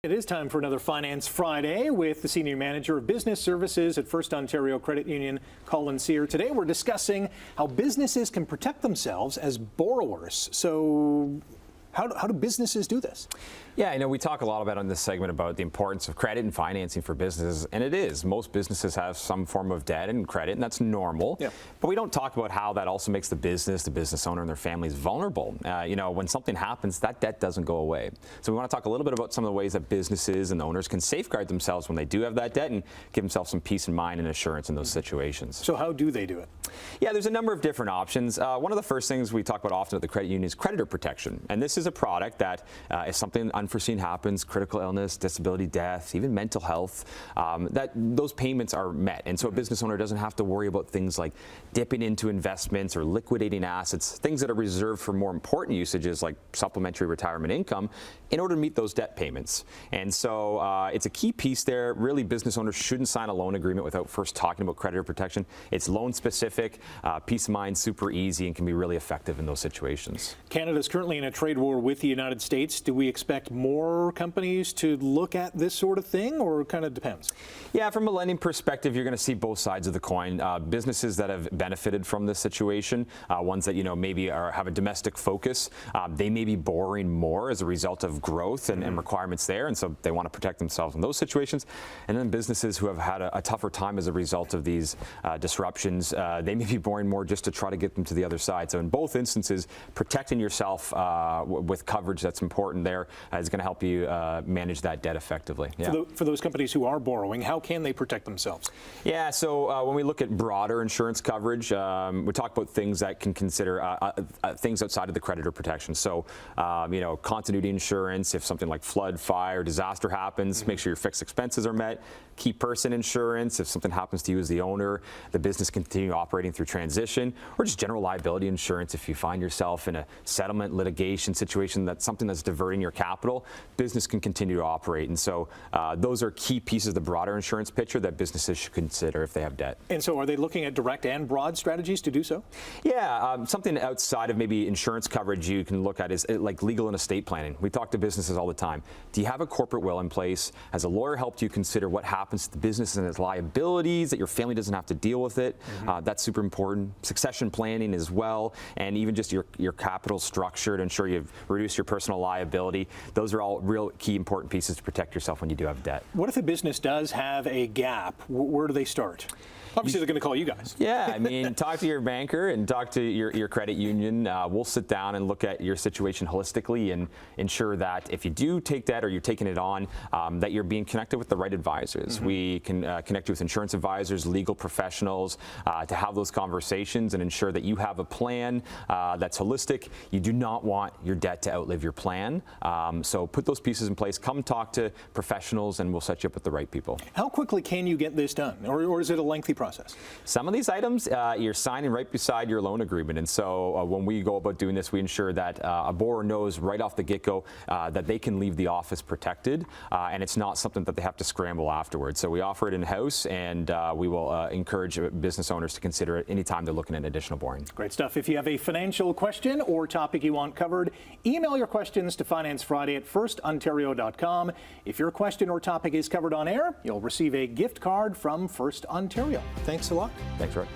It is time for another Finance Friday with the Senior Manager of Business Services at First Ontario Credit Union, Colin Cyr. Today we're discussing how businesses can protect themselves as borrowers. So how do businesses do this? Yeah, I know we talk a lot about on this segment about the importance of credit and financing for businesses, and it is. Most businesses have some form of debt and credit, and that's normal. Yeah. But we don't talk about how that also makes the business owner and their families vulnerable. When something happens, that debt doesn't go away. So we want to talk a little bit about some of the ways that businesses and owners can safeguard themselves when they do have that debt and give themselves some peace of mind and assurance in those situations. So how do they do it? Yeah, there's a number of different options. One of the first things we talk about often at the credit union is creditor protection. And this is a product that if something unforeseen happens, critical illness, disability, death, even mental health, that those payments are met. And so a business owner doesn't have to worry about things like dipping into investments or liquidating assets, things that are reserved for more important usages like supplementary retirement income in order to meet those debt payments. And so it's a key piece there. Really, business owners shouldn't sign a loan agreement without first talking about creditor protection. It's loan specific, peace of mind, super easy, and can be really effective in those situations. Canada's currently in a trade war with the United States. Do we expect more companies to look at this sort of thing, or it kind of depends? Yeah, from a lending perspective, you're going to see both sides of the coin. Businesses that have benefited from this situation, ones that maybe have a domestic focus, they may be borrowing more as a result of growth and requirements there, and so they want to protect themselves in those situations. And then businesses who have had a tougher time as a result of these disruptions, they may be borrowing more just to try to get them to the other side. So in both instances, protecting yourself with coverage that's important there is going to help you manage that debt effectively. Yeah. For those companies who are borrowing, how can they protect themselves? Yeah, so when we look at broader insurance coverage, we talk about things that can consider things outside of the creditor protection. So, continuity insurance, if something like flood, fire, disaster happens, make sure your fixed expenses are met. Key person insurance, if something happens to you as the owner, the business continue operating through transition, or just general liability insurance if you find yourself in a settlement litigation situation, that's something that's diverting your capital, business can continue to operate. And so those are key pieces of the broader insurance picture that businesses should consider if they have debt. And so are they looking at direct and broad strategies to do so? Yeah, something outside of maybe insurance coverage you can look at is like legal and estate planning. We talk to businesses all the time. Do you have a corporate will in place? Has a lawyer helped you consider what happens to the business and its liabilities, that your family doesn't have to deal with it? That's super important. Succession planning as well, and even just your capital structure to ensure you've reduced your personal liability. Those are all real key important pieces to protect yourself when you do have debt. What if a business does have a gap? Where do they start? Obviously, they're going to call you guys. Yeah, I mean, talk to your banker and talk to your credit union. We'll sit down and look at your situation holistically and ensure that if you do take debt or you're taking it on, that you're being connected with the right advisors. We can connect you with insurance advisors, legal professionals, to have those conversations and ensure that you have a plan that's holistic. You do not want your debt to outlive your plan. So put those pieces in place. Come talk to professionals, and we'll set you up with the right people. How quickly can you get this done, or is it a lengthy process? Some of these items you're signing right beside your loan agreement, and so when we go about doing this, we ensure that a borrower knows right off the get-go that they can leave the office protected, and it's not something that they have to scramble afterwards. So we offer it in-house, and we will encourage business owners to consider it anytime they're looking at additional borrowing. Great stuff. If you have a financial question or topic you want covered, email your questions to financefriday@firstontario.com. If your question or topic is covered on air, you'll receive a gift card from First Ontario. Thanks a lot. Thanks, Rick.